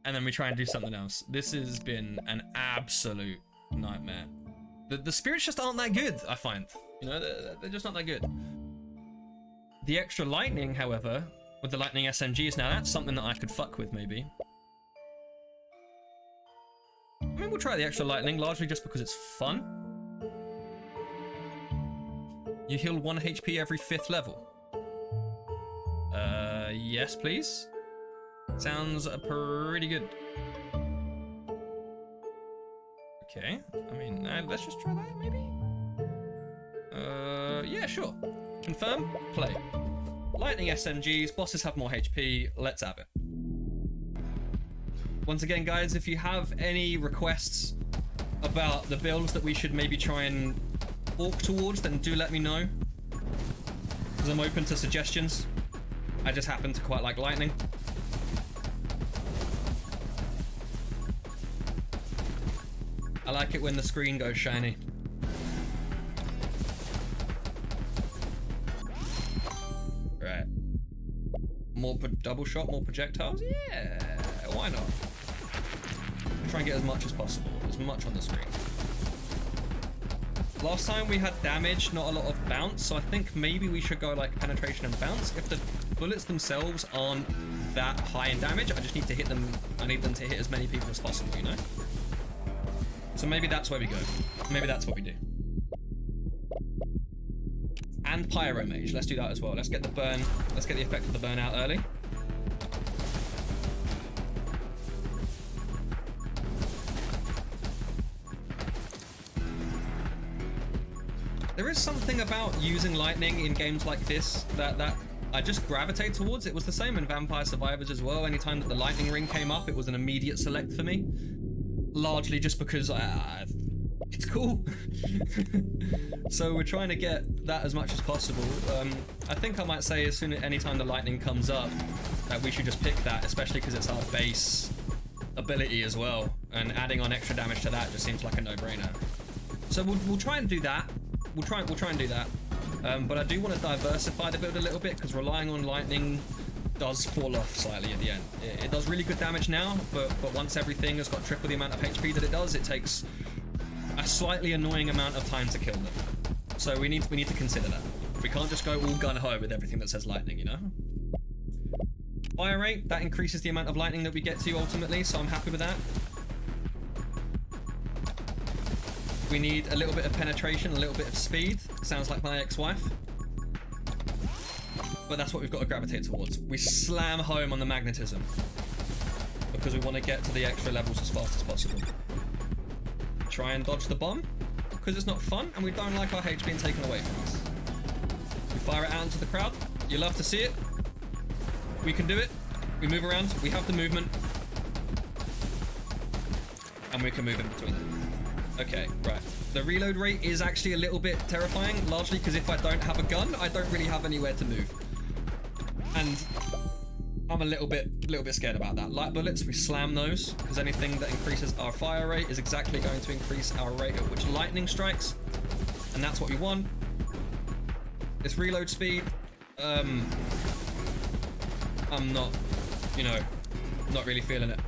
and then we try and do something else. This has been an absolute nightmare. The spirits just aren't that good, I find. You know, they're just not that good. The extra lightning, however, with the lightning SMGs now, that's something that I could fuck with, maybe. I mean, we'll try the extra lightning, largely just because it's fun. You heal 1 HP every 5th level. Yes, please. Sounds pretty good. Okay, I mean, let's just try that, maybe? Yeah, sure. Confirm, play. Lightning SMGs, bosses have more HP, let's have it. Once again, guys, if you have any requests about the builds that we should maybe try and walk towards, then do let me know. Because I'm open to suggestions. I just happen to quite like lightning. I like it when the screen goes shiny. Right. More double shot, more projectiles? Yeah, why not? Try and get as much as possible, as much on the screen. Last time we had damage, not a lot of bounce, so I think maybe we should go like penetration and bounce. If the bullets themselves aren't that high in damage, I just need to hit them, I need them to hit as many people as possible, you know? So maybe that's where we go. Maybe that's what we do. And Pyro Mage, let's do that as well. Let's get the burn, let's get the effect of the burn out early. There is something about using lightning in games like this that I just gravitate towards. It was the same in Vampire Survivors as well. Anytime that the lightning ring came up, it was an immediate select for me. Largely just because it's cool. So we're trying to get that as much as possible. I think I might say anytime the lightning comes up, that we should just pick that, especially because it's our base ability as well. And adding on extra damage to that just seems like a no-brainer. So we'll try and do that. We'll try and do that. But I do want to diversify the build a little bit because relying on lightning does fall off slightly at the end. It does really good damage now, but once everything has got triple the amount of HP that it does, it takes a slightly annoying amount of time to kill them. So we need to consider that. We can't just go all gun-ho with everything that says lightning, you know? Fire rate, that increases the amount of lightning that we get to ultimately, so I'm happy with that. We need a little bit of penetration, a little bit of speed. Sounds like my ex-wife. But that's what we've got to gravitate towards. We slam home on the magnetism because we want to get to the extra levels as fast as possible. Try and dodge the bomb because it's not fun and we don't like our HP being taken away from us. We fire it out into the crowd. You love to see it. We can do it. We move around. We have the movement. And we can move in between them. Okay, right. The reload rate is actually a little bit terrifying, largely because if I don't have a gun, I don't really have anywhere to move. And I'm a little bit scared about that. Light bullets, we slam those, because anything that increases our fire rate is exactly going to increase our rate at which lightning strikes. And that's what we want. This reload speed, I'm not, you know, not really feeling it.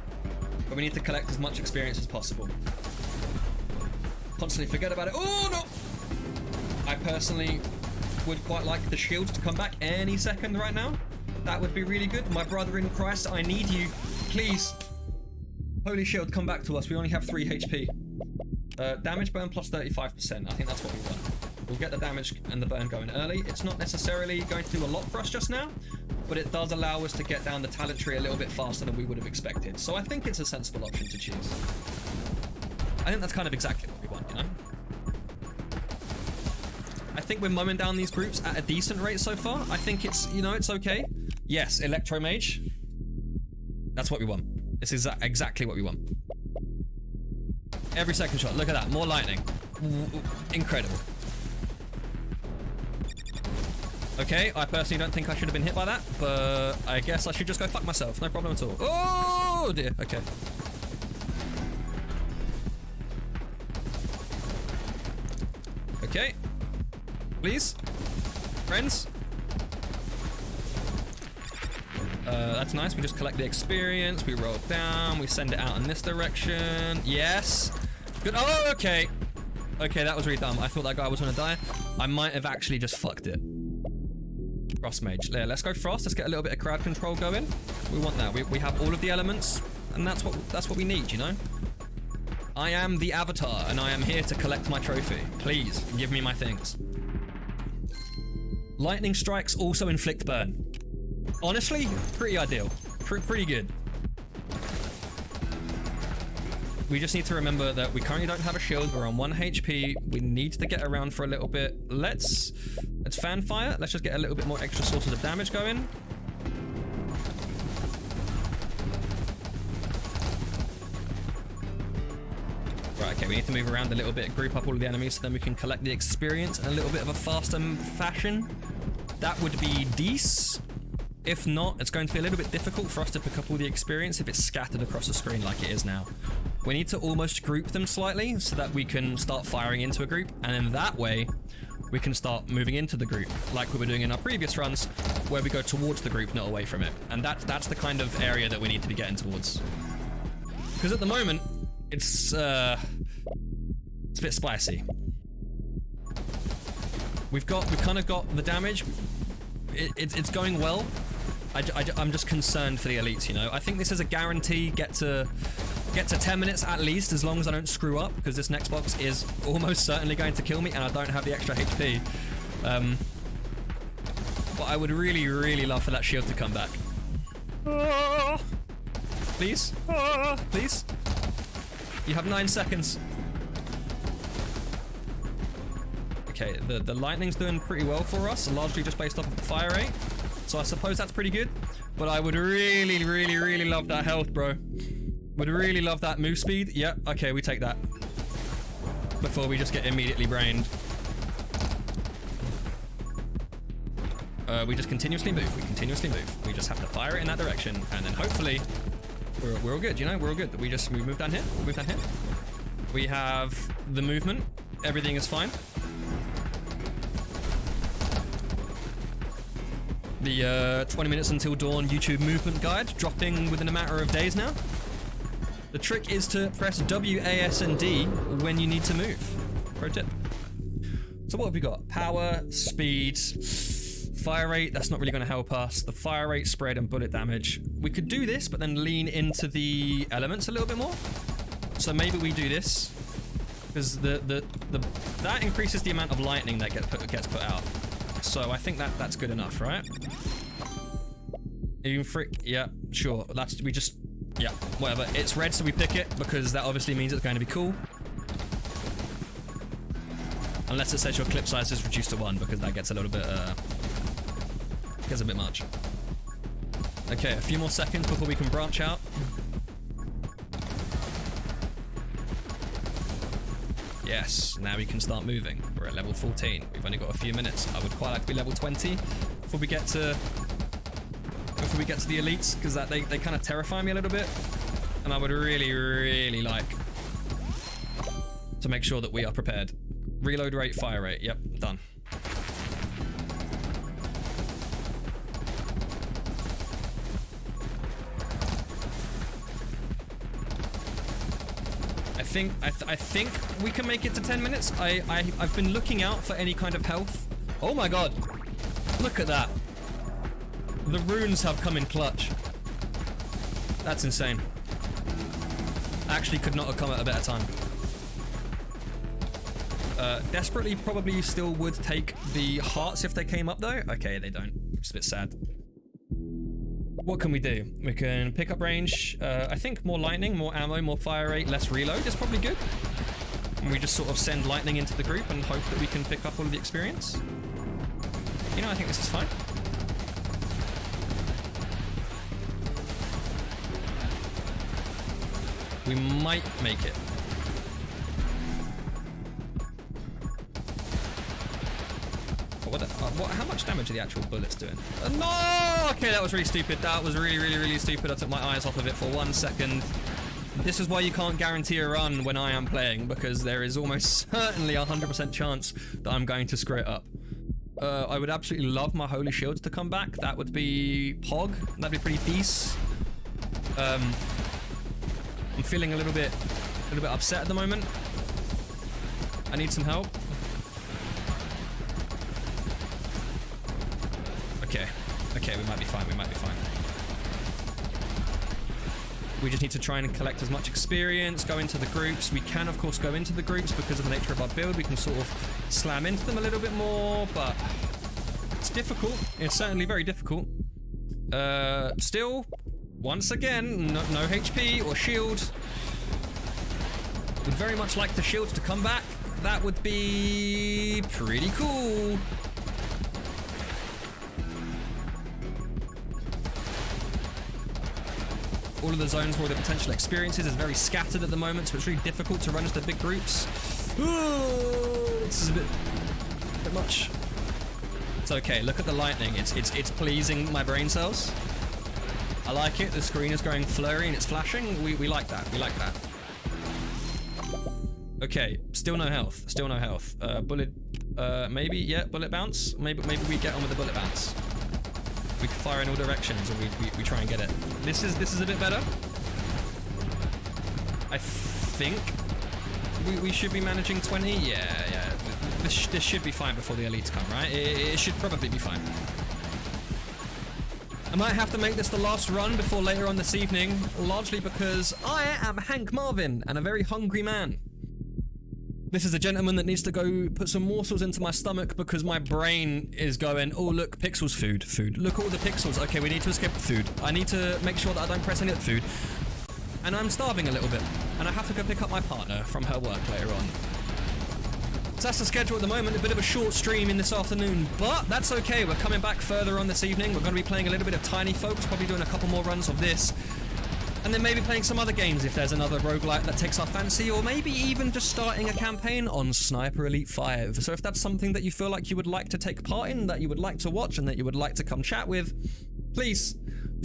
But we need to collect as much experience as possible. Constantly forget about it. Oh, no! I personally would quite like the shield to come back any second right now. That would be really good. My brother in Christ, I need you. Please. Holy shield, come back to us. We only have 3 HP. Damage burn plus 35%. I think that's what we want. We'll get the damage and the burn going early. It's not necessarily going to do a lot for us just now, but it does allow us to get down the talent tree a little bit faster than we would have expected. So I think it's a sensible option to choose. I think that's kind of exactly what we want, you know? I think we're mowing down these groups at a decent rate so far. I think it's, you know, it's okay. Yes, Electro Mage. That's what we want. This is exactly what we want. Every second shot. Look at that. More lightning. Incredible. Okay, I personally don't think I should have been hit by that, but I guess I should just go fuck myself. No problem at all. Oh, dear. Okay. Okay. Please. Friends. That's nice. We just collect the experience. We roll down. We send it out in this direction. Yes. Good. Oh, okay. Okay, that was really dumb. I thought that guy was gonna die. I might have actually just fucked it. Frost Mage. Yeah, let's go Frost. Let's get a little bit of crowd control going. We want that. We have all of the elements, and that's what we need, you know? I am the Avatar, and I am here to collect my trophy. Please, give me my things. Lightning strikes also inflict burn. Honestly, pretty ideal. Pretty good. We just need to remember that we currently don't have a shield. We're on 1 HP. We need to get around for a little bit. Let's fan fire. Let's just get a little bit more extra sources of damage going. Right, okay, we need to move around a little bit, group up all of the enemies so then we can collect the experience in a little bit of a faster fashion. That would be decent. If not, it's going to be a little bit difficult for us to pick up all the experience if it's scattered across the screen like it is now. We need to almost group them slightly so that we can start firing into a group, and in that way, we can start moving into the group, like we were doing in our previous runs, where we go towards the group, not away from it. And that's the kind of area that we need to be getting towards. Because at the moment, it's a bit spicy. We've kind of got the damage. It's going well. I'm just concerned for the elites, you know. I think this is a guarantee get to 10 minutes at least, as long as I don't screw up, because this next box is almost certainly going to kill me and I don't have the extra HP. But I would really, really love for that shield to come back. Please? Please? You have 9 seconds. Okay, the lightning's doing pretty well for us, largely just based off of the fire rate. So I suppose that's pretty good. But I would really, really, really love that health, bro. Would really love that move speed. Yep, okay, we take that. Before we just get immediately brained. We just continuously move. We continuously move. We just have to fire it in that direction. And then hopefully, we're all good, you know? We're all good. We move down here. Move down here. We have the movement. Everything is fine. The 20 minutes until dawn YouTube movement guide dropping within a matter of days now. The trick is to press W, A, S, and D when you need to move. Pro tip. So what have we got? Power, speed, fire rate. That's not really going to help us. The fire rate, spread, and bullet damage. We could do this, but then lean into the elements a little bit more. So maybe we do this, because that increases the amount of lightning that gets put out. So I think that's good enough, right? Even frick, yeah, sure. Yeah, whatever. It's red, so we pick it because that obviously means it's going to be cool. Unless it says your clip size is reduced to 1, because that gets a little bit, gets a bit much. Okay, a few more seconds before we can branch out. Yes, now we can start moving. We're at level 14. We've only got a few minutes. I would quite like to be level 20 before we get to the elites, because they kind of terrify me a little bit. And I would really, really like to make sure that we are prepared. Reload rate, fire rate. Yep, done. I think we can make it to 10 minutes. I've been looking out for any kind of health. Oh my god. Look at that. The runes have come in clutch. That's insane. Actually could not have come at a better time. Desperately probably still would take the hearts if they came up though. Okay, they don't. It's a bit sad. What can we do? We can pick up range. I think more lightning, more ammo, more fire rate, less reload is probably good. And we just sort of send lightning into the group and hope that we can pick up all of the experience. You know, I think this is fine. We might make it. How much damage are the actual bullets doing? No! Okay, that was really stupid. That was really, really, really stupid. I took my eyes off of it for 1 second. This is why you can't guarantee a run when I am playing, because there is almost certainly a 100% chance that I'm going to screw it up. I would absolutely love my Holy Shields to come back. That would be Pog. That'd be pretty decent. I'm feeling a little bit upset at the moment. I need some help. Okay, we might be fine, We just need to try and collect as much experience, go into the groups. We can, of course, go into the groups because of the nature of our build. We can sort of slam into them a little bit more, but it's difficult. It's certainly very difficult. Still, once again, no HP or shield. Would very much like the shields to come back. That would be pretty cool. All of the zones where the potential experiences is very scattered at the moment, so it's really difficult to run into the big groups. Ooh, this is a bit much. It's okay. Look at the lightning. It's pleasing my brain cells. I like it. The screen is going flurry and it's flashing. We like that. We like that. Okay. Still no health. Still no health. Bullet. Maybe. Yeah. Bullet bounce. Maybe we get on with the bullet bounce. We can fire in all directions and we try and get it. This is a bit better. I think we should be managing 20. Yeah. This should be fine before the elites come, right? It should probably be fine. I might have to make this the last run before later on this evening, largely because I am Hank Marvin and a very hungry man. This is a gentleman that needs to go put some morsels into my stomach because my brain is going, oh look, pixels, food. Look at all the pixels. Okay, we need to escape the food. I need to make sure that I don't press any of the food. And I'm starving a little bit. And I have to go pick up my partner from her work later on. So that's the schedule at the moment, a bit of a short stream in this afternoon, but that's okay. We're coming back further on this evening. We're going to be playing a little bit of Tiny Folks, probably doing a couple more runs of this. And then maybe playing some other games if there's another roguelite that takes our fancy, or maybe even just starting a campaign on Sniper Elite 5. So if that's something that you feel like you would like to take part in, that you would like to watch, and that you would like to come chat with, please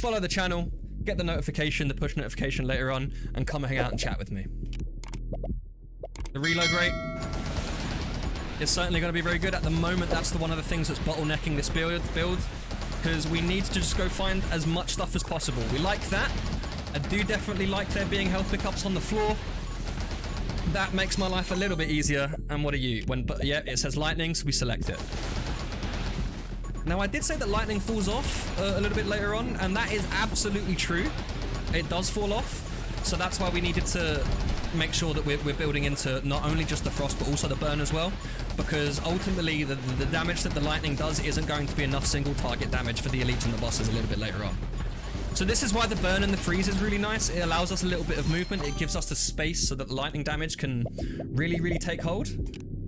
follow the channel, get the notification, the push notification later on, and come hang out and chat with me. The reload rate is certainly going to be very good. At the moment, that's one of the things that's bottlenecking this build, because we need to just go find as much stuff as possible. We like that. I do definitely like there being health pickups on the floor. That makes my life a little bit easier. And what are you? But yeah, it says lightning, so we select it. Now, I did say that lightning falls off a little bit later on, and that is absolutely true. It does fall off. So that's why we needed to make sure that we're building into not only just the frost, but also the burn as well. Because ultimately, the damage that the lightning does isn't going to be enough single target damage for the elites and the bosses a little bit later on. So this is why the burn and the freeze is really nice. It allows us a little bit of movement. It gives us the space so that the lightning damage can really take hold.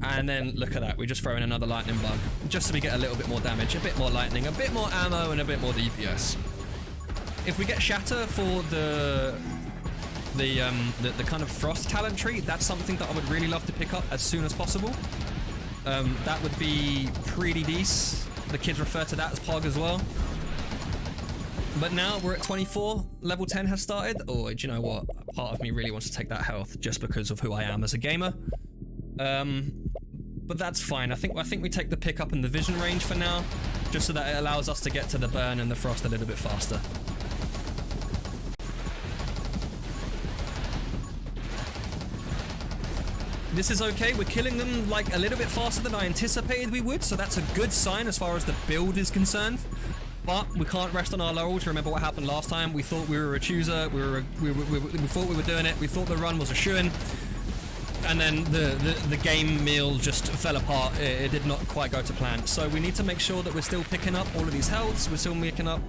And then look at that. We just throw in another lightning bug just so we get a little bit more damage, a bit more lightning, a bit more ammo, and a bit more DPS. If we get shatter for the kind of frost talent tree, that's something that I would really love to pick up as soon as possible. That would be pretty decent. The kids refer to that as Pog as well. But now we're at 24, level 10 has started. Oh, do you know what? Part of me really wants to take that health just because of who I am as a gamer. But that's fine. I think we take the pick up in the vision range for now, just so that it allows us to get to the burn and the frost a little bit faster. This is okay. We're killing them like a little bit faster than I anticipated we would, so that's a good sign as far as the build is concerned. But we can't rest on our laurels. Remember what happened last time? We thought we were a chooser. We thought we were doing it. We thought the run was a shoo-in. And then the game meal just fell apart. It did not quite go to plan. So we need to make sure that we're still picking up all of these healths. We're still picking up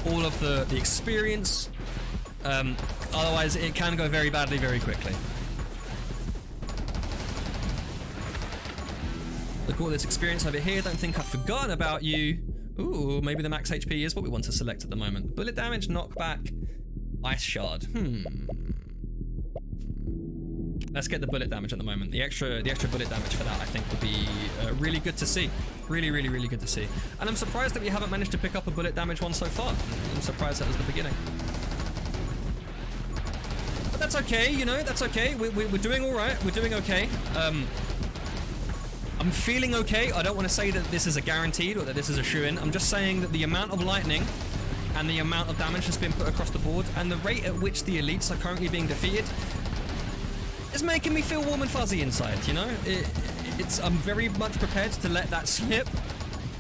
all of the experience. Otherwise, it can go very badly very quickly. Look at all this experience over here. Don't think I've forgotten about you. Ooh, maybe the max HP is what we want to select at the moment. Bullet damage, knockback, ice shard. Let's get the bullet damage at the moment. The extra bullet damage for that, I think, would be really good to see. Really good to see. And I'm surprised that we haven't managed to pick up a bullet damage one so far. I'm surprised that was the beginning. But that's okay, you know, that's okay. We're doing all right. We're doing okay. I'm I'm feeling okay. I don't want to say that this is a guaranteed or that this is a shoo-in. I'm just saying that the amount of lightning and the amount of damage that's been put across the board and the rate at which the elites are currently being defeated is making me feel warm and fuzzy inside, you know? I'm very much prepared to let that slip.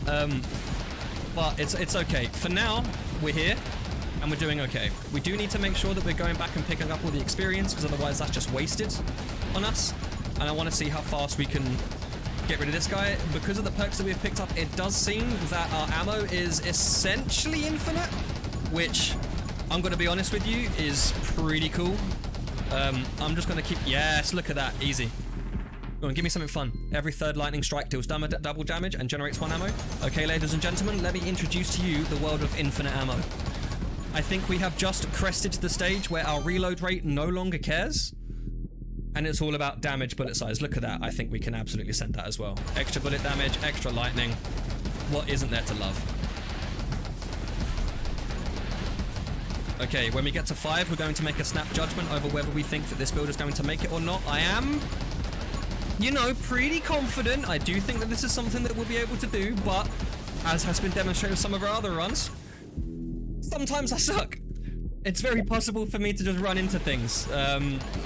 But it's okay. For now, we're here and we're doing okay. We do need to make sure that we're going back and picking up all the experience, because otherwise that's just wasted on us. And I want to see how fast we can get rid of this guy. Because of the perks that we've picked up, it does seem that our ammo is essentially infinite, which I'm going to be honest with you is pretty cool. I'm just going to keep... Yes, look at that. Easy. Go on, give me something fun. Every third lightning strike deals double damage and generates 1 ammo. Okay, ladies and gentlemen, let me introduce to you the world of infinite ammo. I think we have just crested the stage where our reload rate no longer cares. And it's all about damage, bullet size. Look at that. I think we can absolutely send that as well. Extra bullet damage, extra lightning. What isn't there to love? Okay, when we get to 5, we're going to make a snap judgment over whether we think that this build is going to make it or not. I am, you know, pretty confident. I do think that this is something that we'll be able to do, but as has been demonstrated with some of our other runs, sometimes I suck. It's very possible for me to just run into things.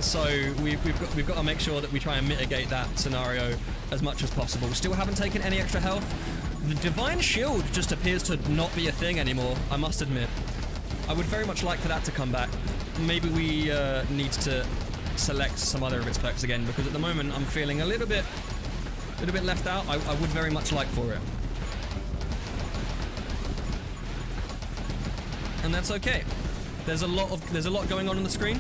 So we've got to make sure that we try and mitigate that scenario as much as possible. Still haven't taken any extra health. The Divine Shield just appears to not be a thing anymore, I must admit. I would very much like for that to come back. Maybe we need to select some other of its perks again, because at the moment I'm feeling a little bit left out. I would very much like for it. And that's okay. There's a lot going on the screen.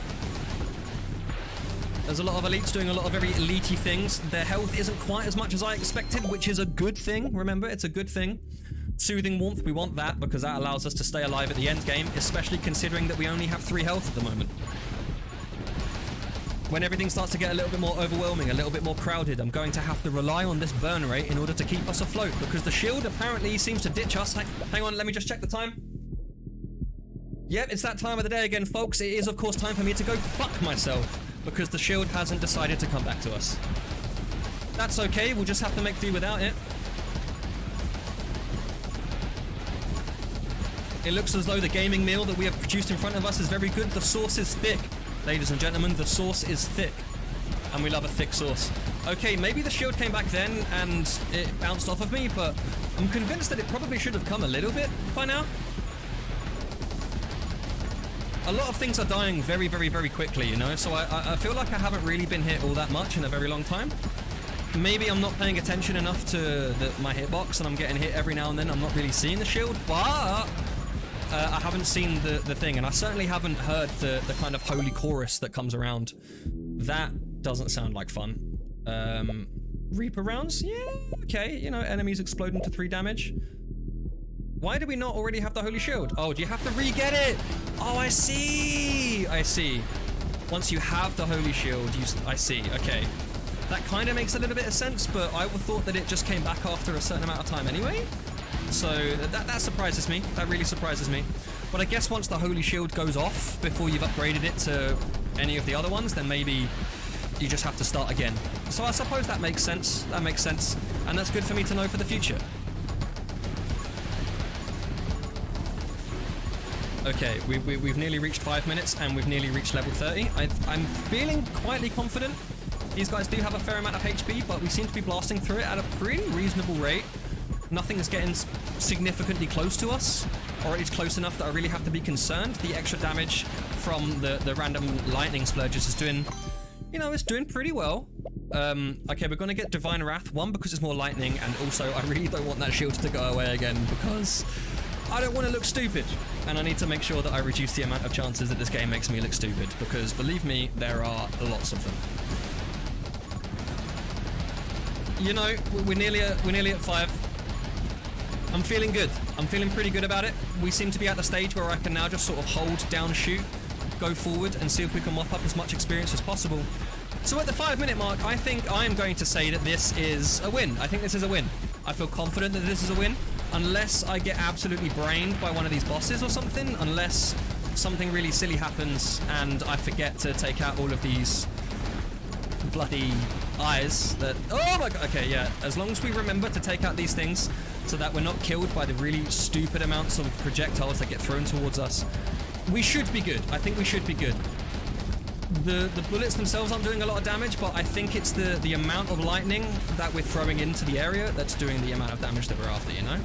There's a lot of elites doing a lot of very elite-y things. Their health isn't quite as much as I expected, which is a good thing. Remember, it's a good thing. Soothing Warmth, we want that because that allows us to stay alive at the end game, especially considering that we only have 3 health at the moment. When everything starts to get a little bit more overwhelming, a little bit more crowded, I'm going to have to rely on this burn rate in order to keep us afloat, because the shield apparently seems to ditch us. Hang on, let me just check the time. Yep, it's that time of the day again, folks. It is, of course, time for me to go fuck myself, because the shield hasn't decided to come back to us. That's okay, we'll just have to make do without it. It looks as though the gaming meal that we have produced in front of us is very good. The sauce is thick. Ladies and gentlemen, the sauce is thick. And we love a thick sauce. Okay, maybe the shield came back then and it bounced off of me, but I'm convinced that it probably should have come a little bit by now. A lot of things are dying very, very, very quickly, you know, so I feel like I haven't really been hit all that much in a very long time. Maybe I'm not paying attention enough to my hitbox and I'm getting hit every now and then. I'm not really seeing the shield, but I haven't seen the thing, and I certainly haven't heard the kind of holy chorus that comes around. That doesn't sound like fun. Reaper rounds? Yeah, okay, you know, enemies explode into 3 damage. Why do we not already have the holy shield? Oh, do you have to re-get it? Oh, I see. I see. Once you have the holy shield, I see. Okay. That kind of makes a little bit of sense, but I would thought that it just came back after a certain amount of time anyway. So that surprises me. That really surprises me. But I guess once the holy shield goes off before you've upgraded it to any of the other ones, then maybe you just have to start again. So I suppose that makes sense. That makes sense. And that's good for me to know for the future. Okay, we've nearly reached 5 minutes and we've nearly reached level 30. I'm feeling quietly confident. These guys do have a fair amount of HP, but we seem to be blasting through it at a pretty reasonable rate. Nothing is getting significantly close to us, or at least close enough that I really have to be concerned. The extra damage from the random lightning splurges is doing, you know, it's doing pretty well. Okay, we're going to get Divine Wrath. 1, because it's more lightning, and also I really don't want that shield to go away again, because I don't want to look stupid, and I need to make sure that I reduce the amount of chances that this game makes me look stupid, because believe me, there are lots of them. You know, we're nearly at 5. I'm feeling good. I'm feeling pretty good about it. We seem to be at the stage where I can now just sort of hold down shoot, go forward, and see if we can mop up as much experience as possible. So at the 5-minute mark, I think I'm going to say that this is a win. I think this is a win. I feel confident that this is a win. Unless I get absolutely brained by one of these bosses or something, unless something really silly happens and I forget to take out all of these bloody eyes that... Oh my god, okay, yeah. As long as we remember to take out these things so that we're not killed by the really stupid amounts of projectiles that get thrown towards us, we should be good. I think we should be good. The bullets themselves aren't doing a lot of damage, but I think it's the amount of lightning that we're throwing into the area that's doing the amount of damage that we're after, you know?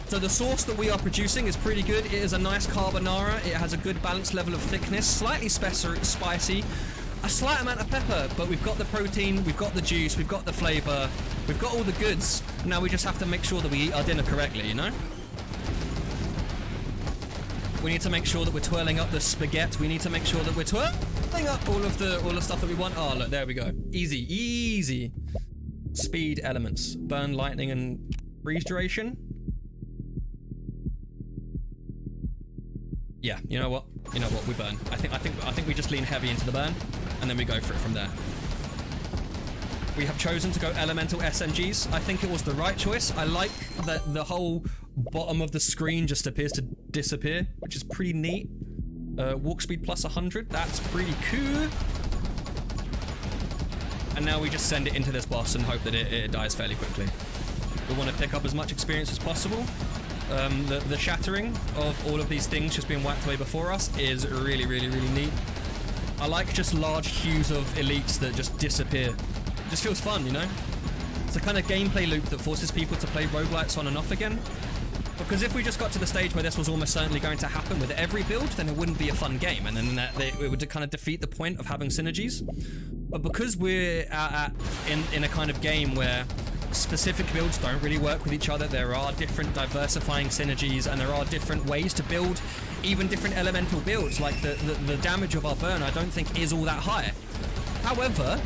So the sauce that we are producing is pretty good. It is a nice carbonara. It has a good balanced level of thickness, slightly spicy, a slight amount of pepper, but we've got the protein, we've got the juice, we've got the flavor, we've got all the goods. Now we just have to make sure that we eat our dinner correctly, you know? We need to make sure that we're twirling up the spaghetti. We need to make sure that we're twirling up all the stuff that we want. Oh, look, there we go. Easy, easy. Speed elements. Burn, lightning, and freeze duration. Yeah, you know what? You know what? We burn. I think we just lean heavy into the burn, and then we go for it from there. We have chosen to go elemental SMGs. I think it was the right choice. I like that the whole bottom of the screen just appears to disappear, which is pretty neat. Walk speed plus 100. That's pretty cool. And now we just send it into this boss and hope that it dies fairly quickly. We want to pick up as much experience as possible. The shattering of all of these things just being wiped away before us is really, really, really neat. I like just large hues of elites that just disappear. It just feels fun, you know? It's a kind of gameplay loop that forces people to play roguelites on and off again. Because if we just got to the stage where this was almost certainly going to happen with every build, then it wouldn't be a fun game, and then it would kind of defeat the point of having synergies. But because we're in a kind of game where specific builds don't really work with each other, there are different diversifying synergies, and there are different ways to build even different elemental builds. Like the damage of our burn I don't think is all that high. However,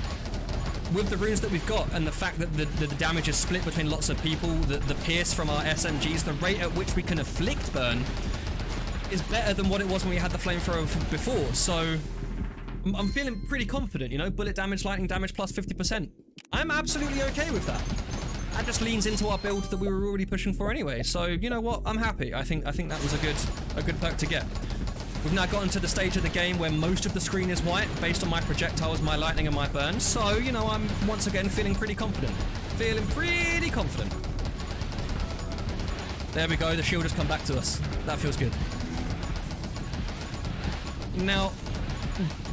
with the runes that we've got and the fact that the damage is split between lots of people, the pierce from our SMGs, the rate at which we can afflict burn is better than what it was when we had the flamethrower before. So I'm feeling pretty confident, you know? Bullet damage, lightning damage plus 50%. I'm absolutely okay with that. That just leans into our build that we were already pushing for anyway. So you know what? I'm happy. I think that was a good perk to get. We've now gotten to the stage of the game where most of the screen is white based on my projectiles, my lightning, and my burn. So, you know, I'm once again feeling pretty confident. Feeling pretty confident. There we go. The shield has come back to us. That feels good. Now,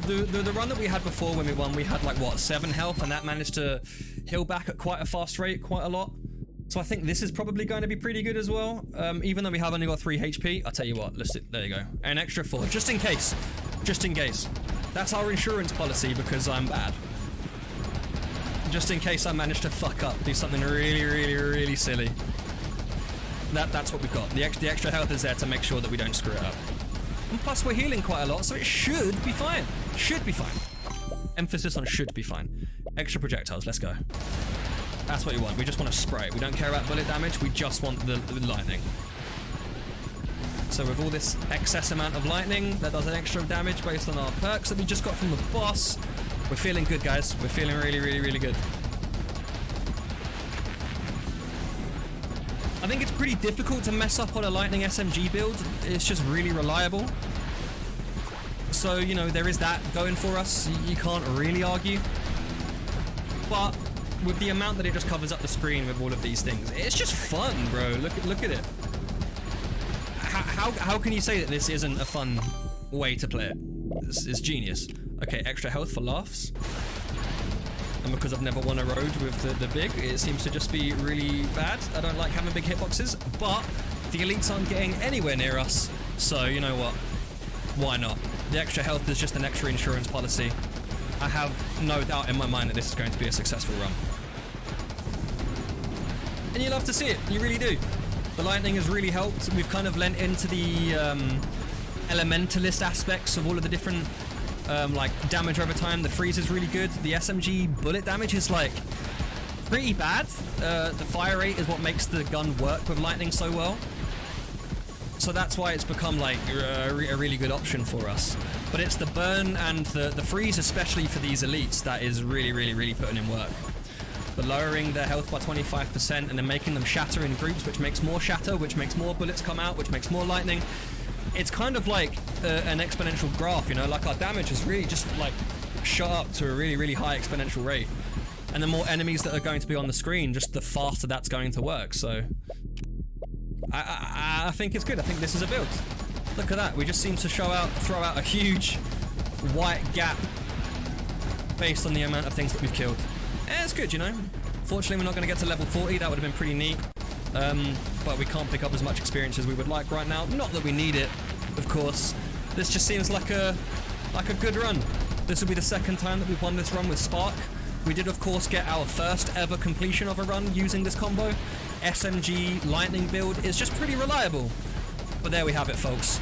the run that we had before when we won, we had like, what, 7 health, and that managed to heal back at quite a fast rate, quite a lot. So I think this is probably going to be pretty good as well. Even though we have only got 3 HP, I'll tell you what, there you go. An extra 4, just in case. Just in case. That's our insurance policy because I'm bad. Just in case I manage to fuck up, do something really, really, really silly. That's what we've got. The extra health is there to make sure that we don't screw it up. And plus we're healing quite a lot, so it should be fine. Should be fine. Emphasis on should be fine. Extra projectiles, let's go. That's what we want. We just want to spray. We don't care about bullet damage. We just want the lightning. So with all this excess amount of lightning, that does an extra damage based on our perks that we just got from the boss. We're feeling good, guys. We're feeling really, really, really good. I think it's pretty difficult to mess up on a lightning SMG build. It's just really reliable. So, you know, there is that going for us. You can't really argue. But with the amount that it just covers up the screen with all of these things, it's just fun, bro. Look at it. How can you say that this isn't a fun way to play it? It's genius. Okay, extra health for laughs. And because I've never won a road with the big, it seems to just be really bad. I don't like having big hitboxes, but the elites aren't getting anywhere near us. So, you know what? Why not? The extra health is just an extra insurance policy. I have no doubt in my mind that this is going to be a successful run. And you love to see it, you really do. The lightning has really helped. We've kind of lent into the elementalist aspects of all of the different like damage over time. The freeze is really good. The SMG bullet damage is like pretty bad. The fire rate is what makes the gun work with lightning so well. So that's why it's become like a really good option for us. But it's the burn and the freeze, especially for these elites, that is really, really, really putting in work. But lowering their health by 25% and then making them shatter in groups, which makes more shatter, which makes more bullets come out, which makes more lightning. It's kind of like an exponential graph, you know, like our damage has really just like shot up to a really, really high exponential rate. And the more enemies that are going to be on the screen, just the faster that's going to work. So I think it's good. I think this is a build. Look at that. We just seem to throw out a huge white gap based on the amount of things that we've killed. It's good, you know. Fortunately, we're not going to get to level 40. That would have been pretty neat. But we can't pick up as much experience as we would like right now. Not that we need it, of course. This just seems like a good run. This will be the second time that we've won this run with Spark. We did, of course, get our first ever completion of a run using this combo. SMG Lightning build is just pretty reliable. But there we have it, folks.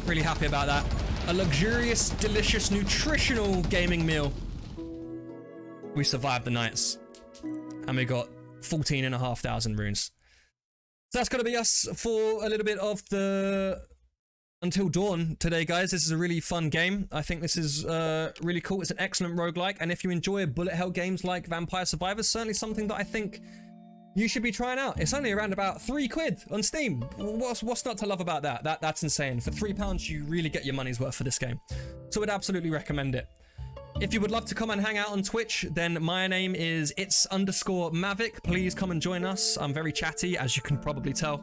Really happy about that. A luxurious, delicious, nutritional gaming meal. We survived the nights. And we got 14,500 runes. So that's going to be us for a little bit of the Until Dawn today, guys. This is a really fun game. I think this is really cool. It's an excellent roguelike. And if you enjoy bullet hell games like Vampire Survivors, certainly something that I think you should be trying out. It's only around about £3 on Steam. What's not to love about that? That's insane. For £3, you really get your money's worth for this game. So I'd absolutely recommend it. If you would love to come and hang out on Twitch, then my name is its_Mavic. Please come and join us. I'm very chatty, as you can probably tell.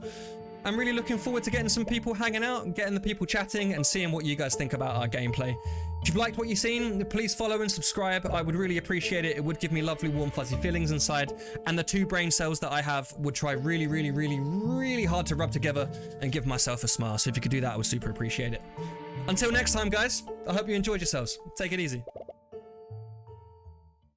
I'm really looking forward to getting some people hanging out and getting the people chatting and seeing what you guys think about our gameplay. If you've liked what you've seen, please follow and subscribe. I would really appreciate it. It would give me lovely, warm, fuzzy feelings inside. And the 2 brain cells that I have would try really, really, really, really hard to rub together and give myself a smile. So if you could do that, I would super appreciate it. Until next time, guys, I hope you enjoyed yourselves. Take it easy.